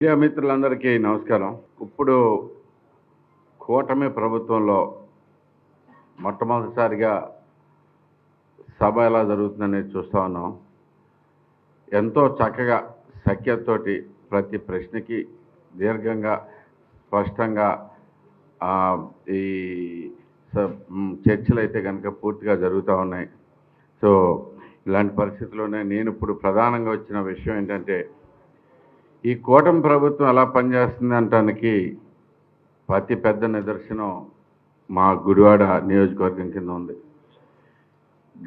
Media మిత్రులందరికీ నమస్కారం. ఇప్పుడు కూటమి ప్రభుత్వంలో మొట్టమొదటిసారిగా సభ ఎలా జరుగుతుందనేది చూస్తూ ఉన్నాం. ఎంతో చక్కగా సఖ్యతతోటి ప్రతి ప్రశ్నకి దీర్ఘంగా స్పష్టంగా ఈ చర్చలు అయితే కనుక పూర్తిగా జరుగుతూ ఉన్నాయి. సో ఇలాంటి పరిస్థితుల్లోనే నేను ఇప్పుడు ప్రధానంగా వచ్చిన విషయం ఏంటంటే, ఈ కూటమి ప్రభుత్వం ఎలా పనిచేస్తుంది అనటానికి అతి పెద్ద నిదర్శనం మా గుడివాడ నియోజకవర్గం కింద ఉంది.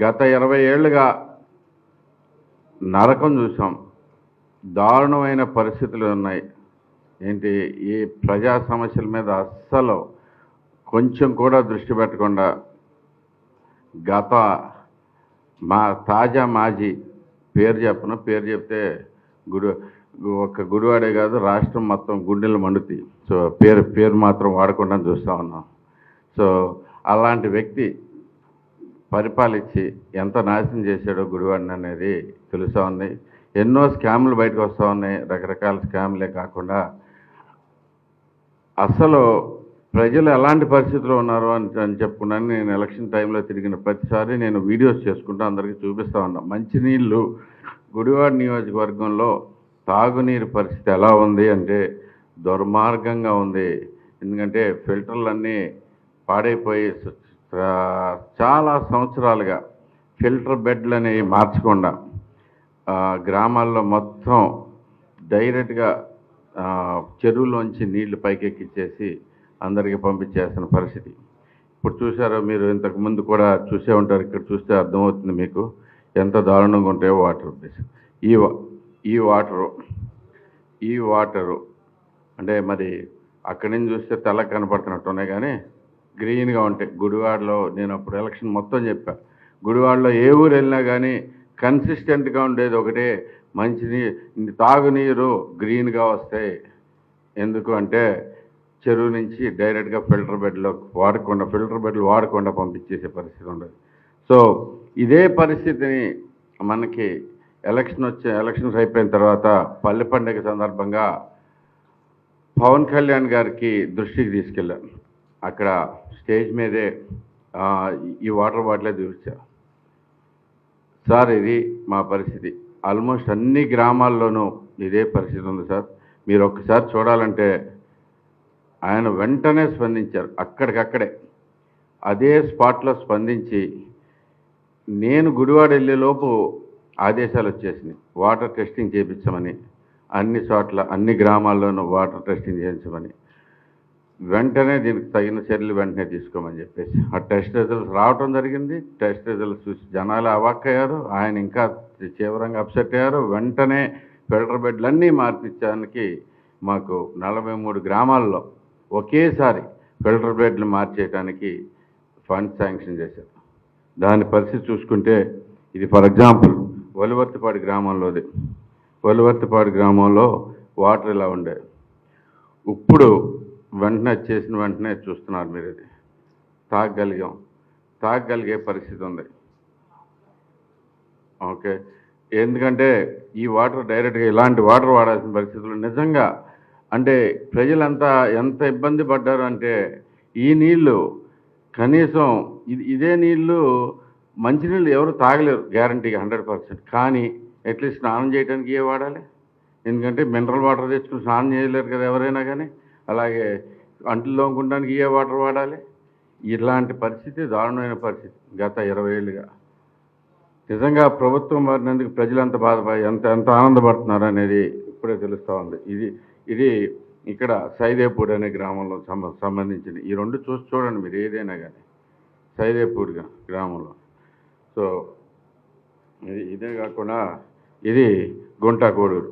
గత 20 ఏళ్ళుగా నరకం చూసాం. దారుణమైన పరిస్థితులు ఉన్నాయి. ఏంటి, ఈ ప్రజా సమస్యల మీద అస్సలు కొంచెం కూడా దృష్టి పెట్టకుండా తాజా మాజీ పేరు చెప్తే ఒక్క గుడివాడే కాదు, రాష్ట్రం మొత్తం గుండెలు మండుతాయి. సో పేరు మాత్రం వాడకుండా చూస్తూ ఉన్నాం. సో అలాంటి వ్యక్తి పరిపాలించి ఎంత నాశనం చేశాడో గుడివాడిని అనేది తెలుస్తూ ఉంది. ఎన్నో స్కామ్లు బయటకు వస్తూ ఉన్నాయి. రకరకాల స్కామ్లే కాకుండా అసలు ప్రజలు ఎలాంటి పరిస్థితుల్లో ఉన్నారు అని చెప్పుకున్నాను. నేను ఎలక్షన్ టైంలో తిరిగిన ప్రతిసారి నేను వీడియోస్ చేసుకుంటూ అందరికీ చూపిస్తూ ఉన్నా. మంచినీళ్ళు గుడివాడ నియోజకవర్గంలో తాగునీరు పరిస్థితి ఎలా ఉంది అంటే దుర్మార్గంగా ఉంది. ఎందుకంటే ఫిల్టర్లన్నీ పాడైపోయి చాలా సంవత్సరాలుగా ఫిల్టర్ బెడ్లు అనేవి మార్చకుండా గ్రామాల్లో మొత్తం డైరెక్ట్గా చెరువులోంచి నీళ్లు పైకెక్కిచ్చేసి అందరికీ పంపించేస్తున్న పరిస్థితి. ఇప్పుడు చూసారో మీరు, ఇంతకుముందు కూడా చూసే ఉంటారు. ఇక్కడ చూస్తే అర్థమవుతుంది మీకు ఎంత దారుణంగా ఉంటాయో వాటర్. ఈ వాటరు అంటే మరి అక్కడి నుంచి చూస్తే తెల్లగా కనపడుతున్నట్టు ఉన్నాయి, కానీ గ్రీన్గా ఉంటాయి. గుడివాడలో నేను అప్పుడు ఎలక్షన్ మొత్తం చెప్పా, గుడివాడలో ఏ ఊరు వెళ్ళినా కానీ కన్సిస్టెంట్గా ఉండేది ఒకటే, తాగునీరు గ్రీన్గా వస్తాయి. ఎందుకు అంటే చెరువు నుంచి డైరెక్ట్గా ఫిల్టర్ బెడ్లు వాడకుండా పంపించేసే పరిస్థితి ఉండదు. సో ఇదే పరిస్థితిని మనకి ఎలక్షన్స్ అయిపోయిన తర్వాత పల్లె పండుగ సందర్భంగా పవన్ కళ్యాణ్ గారికి దృష్టికి తీసుకెళ్ళాను. అక్కడ స్టేజ్ మీదే ఈ వాటర్ బాటిలే చూపించా. సార్, ఇది మా పరిస్థితి. ఆల్మోస్ట్ అన్ని గ్రామాల్లోనూ ఇదే పరిస్థితి ఉంది సార్. మీరు ఒక్కసారి చూడాలంటే ఆయన వెంటనే స్పందించారు. అక్కడికక్కడే అదే స్పాట్లో స్పందించి, నేను గుడివాడ వెళ్ళేలోపు ఆదేశాలు వచ్చేసినాయి, వాటర్ టెస్టింగ్ చేయించమని, అన్ని చోట్ల అన్ని గ్రామాల్లోనూ వాటర్ టెస్టింగ్ చేయించమని, వెంటనే దీనికి తగిన చర్యలు వెంటనే తీసుకోమని చెప్పేసి ఆ టెస్ట్ రిజల్ట్స్ రావటం జరిగింది. టెస్ట్ రిజల్ట్స్ చూసి జనాలు అవాక్కయ్యారు. ఆయన ఇంకా తీవ్రంగా అప్సెట్ అయ్యారు. వెంటనే ఫిల్టర్ బెడ్లన్నీ మార్పించడానికి మాకు 43 గ్రామాల్లో ఒకేసారి ఫిల్టర్ బెడ్లు మార్చేయడానికి ఫండ్ శాంక్షన్ చేశారు. దాని పరిస్థితి చూసుకుంటే ఇది ఫర్ ఎగ్జాంపుల్ వలివర్తిపాడు గ్రామంలో వాటర్ ఇలా ఉండే, ఇప్పుడు వెంటనే చూస్తున్నారు మీరు, ఇది తాగగలిగే పరిస్థితి ఉంది. ఓకే, ఎందుకంటే ఈ వాటర్ డైరెక్ట్గా ఇలాంటి వాటర్ వాడాల్సిన పరిస్థితులు నిజంగా అంటే ప్రజలంతా ఎంత ఇబ్బంది పడ్డారు అంటే, ఈ నీళ్లు కనీసం ఇదే నీళ్లు మంచినీళ్ళు ఎవరు తాగలేరు గ్యారంటీగా 100%. కానీ అట్లీస్ట్ స్నానం చేయడానికి ఏ వాడాలి? ఎందుకంటే మినరల్ వాటర్ తెచ్చుకుని స్నానం చేయలేరు కదా ఎవరైనా కానీ. అలాగే అంట్లు తోముకోవడానికి ఏ వాటర్ వాడాలి? ఇలాంటి పరిస్థితి, దారుణమైన పరిస్థితి గత 20 ఏళ్ళుగా. నిజంగా ప్రభుత్వం మారినందుకు ప్రజలంతా ఎంత ఆనందపడుతున్నారు అనేది ఇప్పుడే తెలుస్తూ ఉంది. ఇది ఇక్కడ సైదేపూడి అనే గ్రామంలో సంబంధించింది. ఈ రెండు చూడండి మీరు, ఏదైనా కానీ సైదేపూడి గ్రామంలో. సో ఇదే కాకుండా ఇది గుంటాకోడూరు.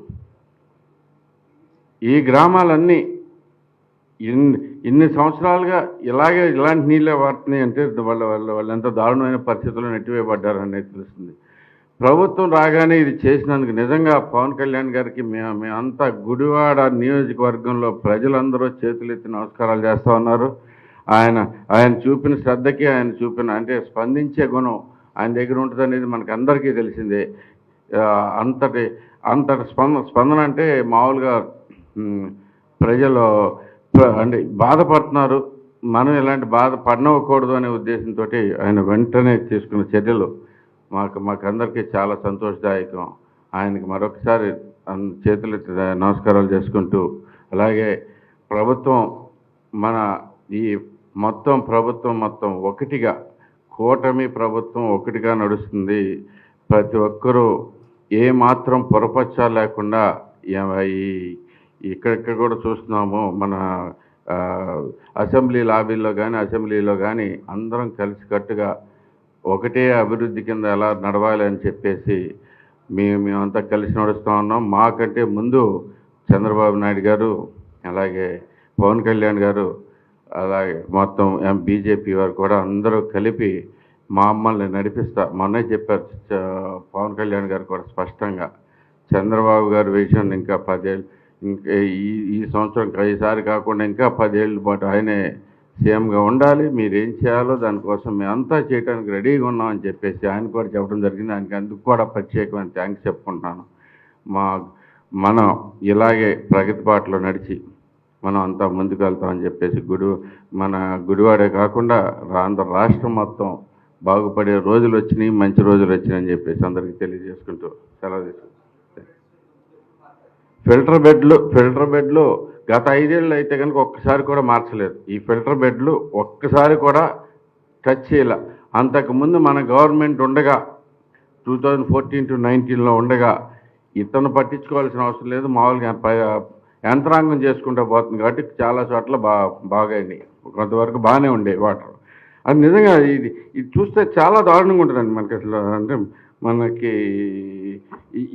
ఈ గ్రామాలన్నీ ఇన్ని సంవత్సరాలుగా ఇలాంటి నీళ్ళే వాడుతున్నాయి అంటే వాళ్ళు ఎంత దారుణమైన పరిస్థితుల్లో నెట్టివేయబడ్డారు అనేది తెలుస్తుంది. ప్రభుత్వం రాగానే ఇది చేసినందుకు నిజంగా పవన్ కళ్యాణ్ గారికి మేమంతా గుడివాడ నియోజకవర్గంలో ప్రజలందరూ చేతులెత్తి నమస్కారాలు చేస్తూ ఉన్నారు. ఆయన చూపిన శ్రద్ధకి, అంటే స్పందించే గుణం ఆయన దగ్గర ఉంటుంది అనేది మనకు అందరికీ తెలిసిందే. అంతటి స్పందన అంటే మామూలుగా ప్రజలు అంటే బాధపడుతున్నారు. మనం ఇలాంటి బాధ పడనవ్వకూడదు అనే ఉద్దేశంతో ఆయన వెంటనే తీసుకున్న చర్యలు మాకందరికీ చాలా సంతోషదాయకం. ఆయనకి మరొకసారి చేతులెత్తి నమస్కారాలు చేసుకుంటూ, అలాగే ప్రభుత్వం మన ఈ ప్రభుత్వం మొత్తం ఒకటిగా, కూటమి ప్రభుత్వం ఒకటిగా నడుస్తుంది. ప్రతి ఒక్కరూ ఏమాత్రం పొరపచ్చాలు లేకుండా ఇక్కడిక్కడ కూడా చూస్తున్నాము. మన అసెంబ్లీ లాబీల్లో కానీ అసెంబ్లీలో కానీ అందరం కలిసికట్టుగా ఒకటే అభివృద్ధి కింద ఎలా నడవాలి అని చెప్పేసి మేమంతా కలిసి నడుస్తూ ఉన్నాం. మాకంటే ముందు చంద్రబాబు నాయుడు గారు, అలాగే పవన్ కళ్యాణ్ గారు, అలాగే మొత్తం బీజేపీ వారు కూడా అందరూ కలిపి మమ్మల్ని మొన్నే చెప్పారు పవన్ కళ్యాణ్ గారు కూడా స్పష్టంగా, చంద్రబాబు గారి విషయం ఇంకా 10 ఏళ్ళు, ఇంకా ఈ సంవత్సరం ఈసారి కాకుండా ఇంకా 10 ఏళ్ళ పాటు ఆయనే సీఎంగా ఉండాలి. మీరేం చేయాలో దానికోసం మేమంతా చేయడానికి రెడీగా ఉన్నామని చెప్పేసి ఆయన కూడా చెప్పడం జరిగింది. ఆయనకి అందుకు కూడా ప్రత్యేకమైన థ్యాంక్స్ చెప్పుకుంటున్నాను. మనం ఇలాగే ప్రగతి బాటలో నడిచి మనం అంతా ముందుకు వెళ్తామని చెప్పేసి మన గుడివాడే కాకుండా ఆంధ్ర రాష్ట్రం మొత్తం బాగుపడే రోజులు వచ్చినాయి, మంచి రోజులు వచ్చినాయని చెప్పేసి అందరికీ తెలియజేసుకుంటూ సెలవు తీసుకుంటాం. ఫిల్టర్ బెడ్లు గత 5 ఏళ్ళు అయితే కనుక ఒక్కసారి కూడా మార్చలేదు. ఈ ఫిల్టర్ బెడ్లు ఒక్కసారి కూడా టచ్ చేయాల. అంతకుముందు మన గవర్నమెంట్ ఉండగా 2014 to 19లో ఉండగా ఇతను పట్టించుకోవాల్సిన అవసరం లేదు, మామూలుగా యంత్రాంగం చేసుకుంటూ పోతుంది కాబట్టి చాలా చోట్ల బాగాయినాయి. కొంతవరకు బాగానే ఉండే వాటర్. అది నిజంగా ఇది చూస్తే చాలా దారుణంగా ఉంటుందండి మనకి. అసలు అంటే మనకి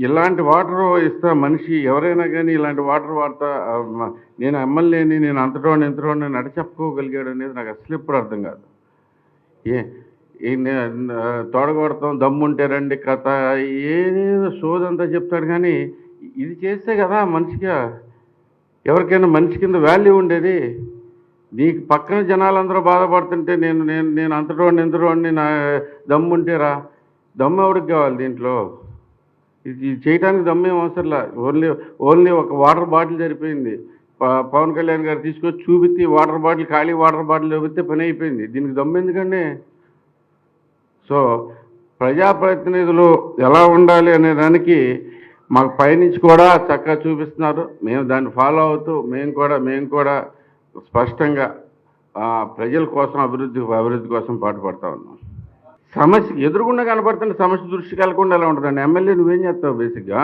ఇలాంటి వాటర్ ఇస్తా మనిషి ఎవరైనా కానీ ఇలాంటి వాటర్ వాడతా, నేను ఎమ్మెల్యేని, నేను అంతటోని నడి చెప్పుకోగలిగాడు అనేది నాకు అసలు ఎప్పుడు అర్థం కాదు. తోడగొడతాం, దమ్ముంటే రండి కథ, ఏదేదో సోదంతా చెప్తాడు. కానీ ఇది చేస్తే కదా మనిషిగా, ఎవరికైనా మనిషి కింద వాల్యూ ఉండేది. నీకు పక్కన జనాలందరూ బాధపడుతుంటే నేను అంతటోడిని నా దమ్ముంటే రా, దమ్ము ఎవరికి కావాలి దీంట్లో? ఇది చేయడానికి దమ్మేం అవసరంలా. ఓన్లీ ఒక వాటర్ బాటిల్ సరిపోయింది. పవన్ కళ్యాణ్ గారు తీసుకొచ్చి చూపిస్తే వాటర్ బాటిల్, ఖాళీ వాటర్ బాటిల్ చూపిస్తే పని అయిపోయింది. దీనికి దమ్ము ఎందుకండి? సో ప్రజాప్రతినిధులు ఎలా ఉండాలి అనే దానికి మాకు పైనుంచి కూడా చక్కగా చూపిస్తున్నారు. మేము దాన్ని ఫాలో అవుతూ మేము కూడా స్పష్టంగా ప్రజల కోసం అభివృద్ధి కోసం పాటుపడతా ఉన్నాం. సమస్య ఎదురుగుండా కనపడుతున్న సమస్య దృష్టికి వెళ్ళకుండా ఎలా ఉంటుందండి? ఎమ్మెల్యే నువ్వేం చేస్తావు? బేసిక్గా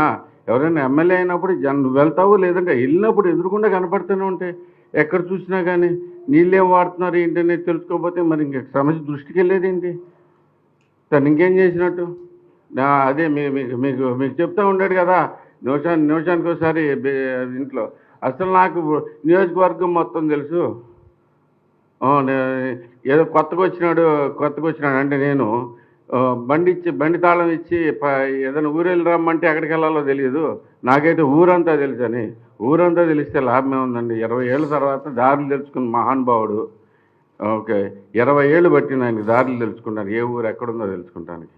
ఎవరైనా ఎమ్మెల్యే అయినప్పుడు నువ్వు వెళ్తావు, లేదంటే వెళ్ళినప్పుడు ఎదురుగుండా కనపడుతూనే ఉంటే ఎక్కడ చూసినా కానీ నీళ్ళేం వాడుతున్నారు ఏంటనే తెలుసుకోకపోతే మరి ఇంక సమస్య దృష్టికి వెళ్ళేది ఏంటి? తను ఇంకేం చేసినట్టు? అదే మీకు చెప్తా ఉన్నాడు కదా, నిమిషానికి ఒకసారి ఇంట్లో. అసలు నాకు నియోజకవర్గం మొత్తం తెలుసు. ఏదో కొత్తగా వచ్చినాడు అంటే నేను బండి తాళం ఇచ్చి ఏదైనా ఊరెళ్ళి రమ్మంటే ఎక్కడికి వెళ్ళాలో తెలియదు. నాకైతే ఊరంతా తెలుసని. ఊరంతా తెలిస్తే లాభమే ఉందండి. 20 ఏళ్ళ తర్వాత దారులు తెలుసుకున్న మహానుభావుడు. ఓకే, 20 ఏళ్ళు పట్టింది ఆయనకి దారులు తెలుసుకుంటాను, ఏ ఊరు ఎక్కడుందో తెలుసుకుంటానికి.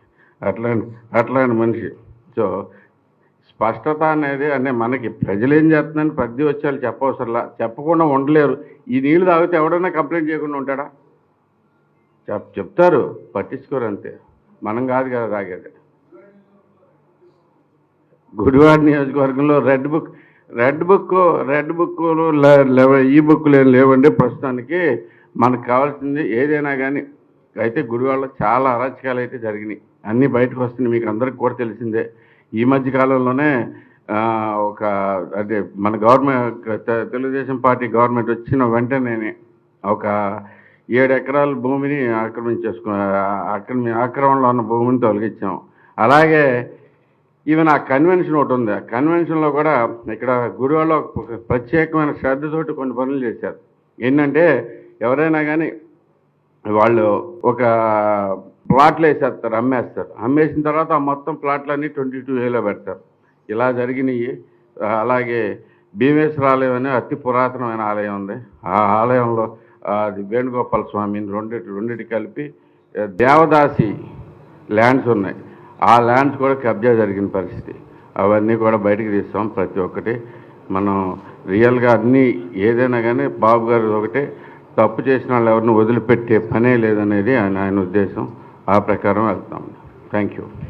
అట్లాంటి మనిషి. సో స్పష్టత అనేది మనకి ప్రజలు ఏం చేస్తున్నారని ప్రతి వచ్చేవాళ్ళు చెప్పవసరలా, చెప్పకుండా ఉండలేరు. ఈ నీళ్ళు తాగితే ఎవడన్నా కంప్లైంట్ చేయకుండా ఉంటాడా? చెప్తారు, పట్టించుకోరు అంతే. మనం కాదు కదా తాగేది. గుడివాడ నియోజకవర్గంలో రెడ్ బుక్లు ఈ బుక్లు ఏం లేవండి ప్రస్తుతానికి. మనకు కావాల్సింది ఏదైనా కానీ అయితే గుడివాడలో చాలా అరాచకాలు అయితే జరిగినాయి, అన్నీ బయటకు వస్తున్నాయి, మీకు అందరికి కూడా తెలిసిందే. ఈ మధ్య కాలంలోనే అదే మన గవర్నమెంట్, తెలుగుదేశం పార్టీ గవర్నమెంట్ వచ్చిన వెంటనే ఒక 7 ఎకరాల భూమిని ఆక్రమణలో ఉన్న భూమిని తొలగించాం. అలాగే ఈవెన్ ఆ కన్వెన్షన్ ఒకటి ఉంది. ఆ కన్వెన్షన్లో కూడా ఇక్కడ గుడివాడలో ప్రత్యేకమైన శ్రద్ధతోటి కొన్ని పనులు చేశారు. ఏంటంటే ఎవరైనా కానీ వాళ్ళు ఒక ప్లాట్లు వేసేస్తారు, అమ్మేసిన తర్వాత ఆ మొత్తం ప్లాట్లన్నీ 22Aలో పెడతారు. ఇలా జరిగినాయి. అలాగే భీమేశ్వర ఆలయం అనే అతి పురాతనమైన ఆలయం ఉంది. ఆ ఆలయంలో అది వేణుగోపాల స్వామిని రెండింటి కలిపి దేవదాసి ల్యాండ్స్ ఉన్నాయి. ఆ ల్యాండ్స్ కూడా కబ్జా జరిగిన పరిస్థితి. అవన్నీ కూడా బయటకు తీస్తాం ప్రతి ఒక్కటి. మనం రియల్గా అన్నీ ఏదైనా కానీ బాబు గారు ఒకటే, తప్పు చేసిన వాళ్ళు ఎవరిని వదిలిపెట్టే పనే లేదనేది ఆయన ఉద్దేశం. ఆ ప్రకారం వెళ్తాం. Thank you.